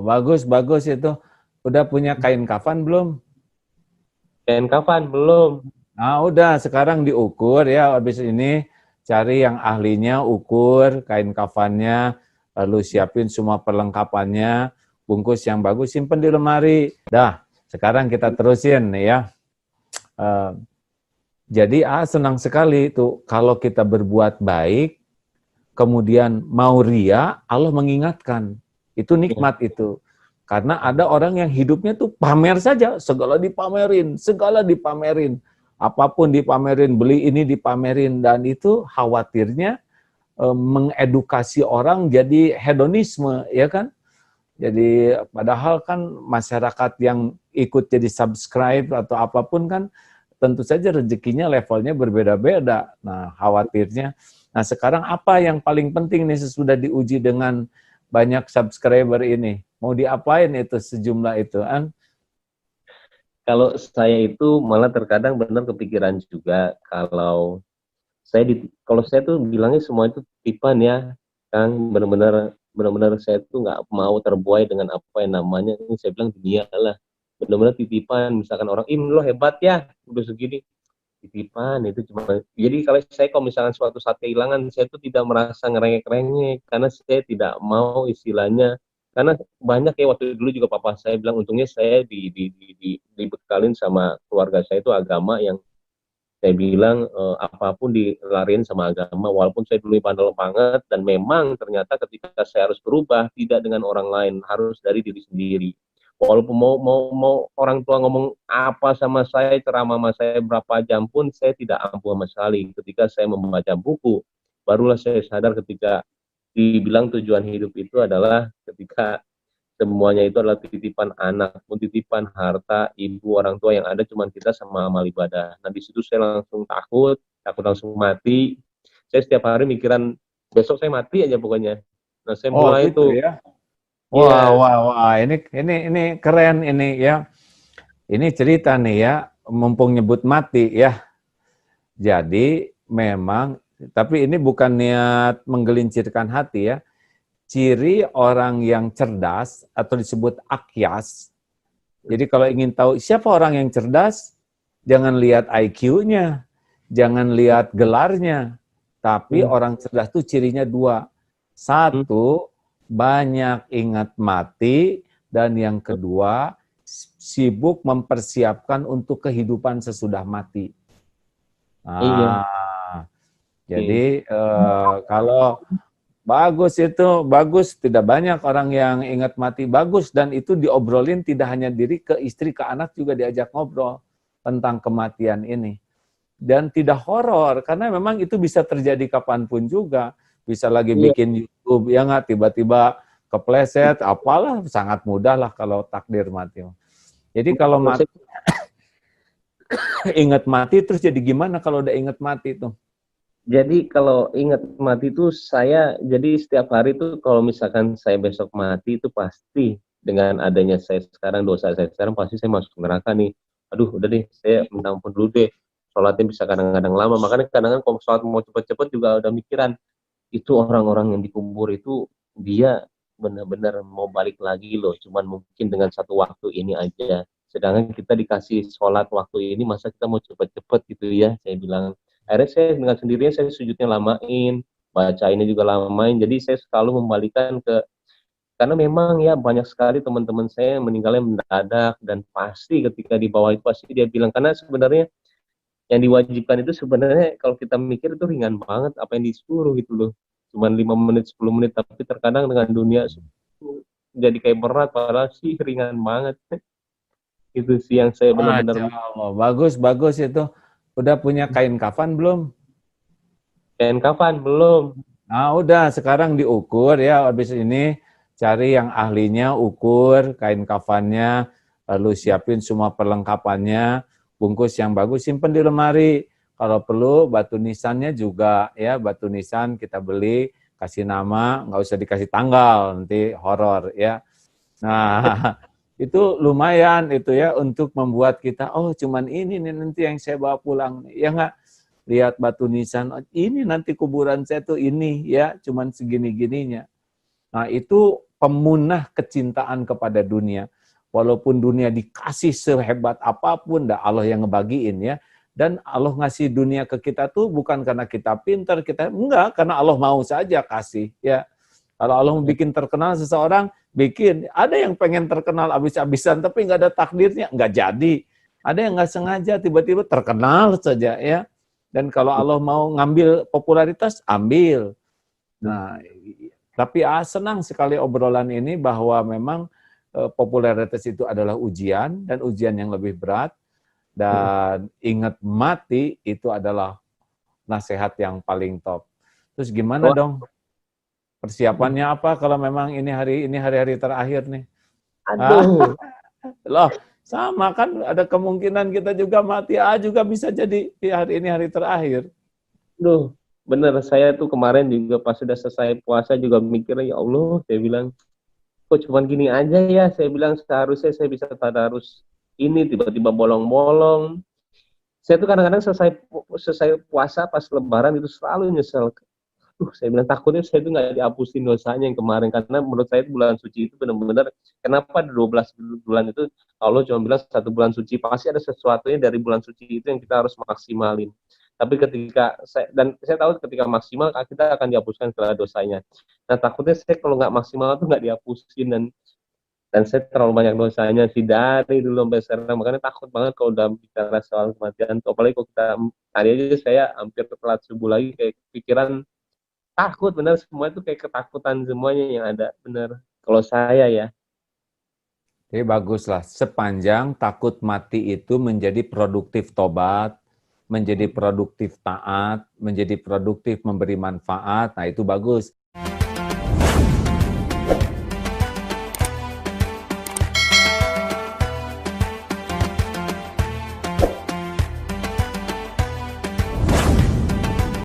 bagus, bagus itu. Udah punya kain kafan belum? Kain kafan belum. Nah, udah sekarang diukur ya, habis ini cari yang ahlinya, ukur kain kafannya, lalu siapin semua perlengkapannya, bungkus yang bagus, simpen di lemari. Dah, sekarang kita terusin nih ya. Jadi senang sekali itu kalau kita berbuat baik, kemudian mau ria, Allah mengingatkan. Itu nikmat itu. Karena ada orang yang hidupnya tuh pamer saja, segala dipamerin, apapun dipamerin, beli ini dipamerin, dan itu khawatirnya mengedukasi orang jadi hedonisme, ya kan? Jadi padahal kan masyarakat yang ikut jadi subscribe atau apapun kan tentu saja rezekinya levelnya berbeda-beda. Nah, khawatirnya. Nah, sekarang apa yang paling penting nih sesudah diuji dengan banyak subscriber ini? Mau diapain itu sejumlah itu, An? Kalau saya itu malah terkadang benar kepikiran juga kalau saya tuh bilangnya semua itu titipan ya, Kang, benar-benar saya tuh nggak mau terbuai dengan apa yang namanya ini saya bilang dunia lah, benar-benar titipan. Misalkan orang, lo hebat ya, udah segini, titipan itu cuma. Jadi kalau misalkan suatu saat kehilangan, saya tuh tidak merasa ngerengek-rengek karena saya tidak mau istilahnya, karena banyak ya waktu dulu juga papa saya bilang, untungnya saya dibekalin sama keluarga saya itu agama yang saya bilang apapun dilariin sama agama, walaupun saya dulu bandel banget, dan memang ternyata ketika saya harus berubah tidak dengan orang lain, harus dari diri sendiri. Walaupun mau orang tua ngomong apa sama saya, ceramah sama saya berapa jam pun saya tidak ampuh sama sekali. Ketika saya membaca buku, barulah saya sadar ketika dibilang tujuan hidup itu adalah ketika semuanya itu adalah titipan anak, pun titipan harta, ibu, orang tua, yang ada cuma kita sama amal ibadah. Nah, di situ saya langsung takut langsung mati. Saya setiap hari mikiran, besok saya mati aja pokoknya. Nah, saya Oh, mulai gitu itu, ya. Wah, ya, wah, wah, ini keren ini ya. Ini cerita nih ya, mumpung nyebut mati ya. Jadi memang, tapi ini bukan niat menggelincirkan hati ya. Ciri orang yang cerdas atau disebut akyas. Jadi kalau ingin tahu siapa orang yang cerdas, jangan lihat IQ-nya, jangan lihat gelarnya, tapi orang cerdas itu cirinya dua. Satu, banyak ingat mati, dan yang kedua, sibuk mempersiapkan untuk kehidupan sesudah mati. iya, Jadi kalau bagus itu, bagus, tidak banyak orang yang ingat mati, bagus, dan itu diobrolin tidak hanya diri ke istri, ke anak juga diajak ngobrol tentang kematian ini. Dan tidak horor, karena memang itu bisa terjadi kapanpun juga. Bisa lagi bikin YouTube, ya nggak, tiba-tiba kepleset, apalah, sangat mudah lah kalau takdir mati. Jadi kalau mati, ingat mati, terus jadi gimana kalau udah ingat mati tuh? Jadi kalau ingat mati itu saya, jadi setiap hari itu kalau misalkan saya besok mati itu pasti dengan adanya saya sekarang, dosa saya sekarang, pasti saya masuk neraka nih. Aduh, udah deh, saya minta ampun dulu deh. Sholatnya bisa kadang-kadang lama, makanya kadang-kadang kalau sholat mau cepet-cepet juga udah mikiran, itu orang-orang yang dikubur itu dia benar-benar mau balik lagi loh, cuman mungkin dengan satu waktu ini aja. Sedangkan kita dikasih sholat waktu ini, masa kita mau cepet-cepet gitu ya, saya bilang. Akhirnya saya dengan sendirinya saya sujudnya lamain, baca ini juga lamain, jadi saya selalu membalikan karena memang ya banyak sekali teman-teman saya yang meninggalnya mendadak, dan pasti ketika di bawah itu pasti dia bilang, karena sebenarnya yang diwajibkan itu sebenarnya kalau kita mikir itu ringan banget, apa yang disuruh gitu loh, cuman 5 menit 10 menit, tapi terkadang dengan dunia jadi kayak berat, padahal sih ringan banget. Itu sih yang saya benar-benar. Masya Allah, bagus, bagus itu. Udah punya kain kafan belum? Dan kapan belum. Nah, udah sekarang diukur ya, habis ini cari yang ahlinya, ukur kain kafannya, lalu siapin semua perlengkapannya, bungkus yang bagus, simpen di lemari. Kalau perlu batu nisannya juga ya, batu nisan kita beli, kasih nama, nggak usah dikasih tanggal, nanti horor ya. Nah, itu lumayan itu ya untuk membuat kita, oh cuman ini nih nanti yang saya bawa pulang, ya nggak? Lihat batu nisan, ini nanti kuburan saya tuh ini ya, cuman segini-gininya. Nah itu pemunah kecintaan kepada dunia. Walaupun dunia dikasih sehebat apapun, Allah yang ngebagiin ya. Dan Allah ngasih dunia ke kita tuh bukan karena kita pintar, enggak, karena Allah mau saja kasih ya. Kalau Allah mau bikin terkenal seseorang, bikin. Ada yang pengen terkenal abis-abisan tapi nggak ada takdirnya, nggak jadi. Ada yang nggak sengaja tiba-tiba terkenal saja ya. Dan kalau Allah mau ngambil popularitas, ambil. Nah, tapi senang sekali obrolan ini bahwa memang popularitas itu adalah ujian dan ujian yang lebih berat. Dan ingat mati itu adalah nasihat yang paling top. Terus gimana dong? Persiapannya apa kalau memang ini hari-hari terakhir nih? Aduh. Loh, sama kan ada kemungkinan kita juga mati juga bisa jadi hari ini hari terakhir. Duh, bener, saya tuh kemarin juga pas sudah selesai puasa juga mikirnya, ya Allah, saya bilang, kok cuman gini aja ya, saya bilang seharusnya saya bisa tadarus ini, tiba-tiba bolong-bolong. Saya tuh kadang-kadang selesai puasa pas lebaran itu selalu nyesel. Saya bilang takutnya saya itu nggak dihapusin dosanya yang kemarin, karena menurut saya bulan suci itu benar-benar, kenapa 12 bulan itu Allah cuma bilang 1 bulan suci, pasti ada sesuatunya dari bulan suci itu yang kita harus maksimalin. Tapi ketika saya tahu ketika maksimal kita akan dihapuskan segala dosanya. Nah takutnya saya kalau nggak maksimal tuh nggak dihapusin, dan saya terlalu banyak dosanya sih dari dulu sampai sekarang, makanya takut banget kalau udah bicara soal kematian. Apalagi kalau kita hari aja saya hampir telat subuh lagi, kayak pikiran takut, bener, semua itu kayak ketakutan semuanya yang ada, bener. Kalau saya ya. Jadi baguslah, sepanjang takut mati itu menjadi produktif tobat, menjadi produktif taat, menjadi produktif memberi manfaat, nah itu bagus.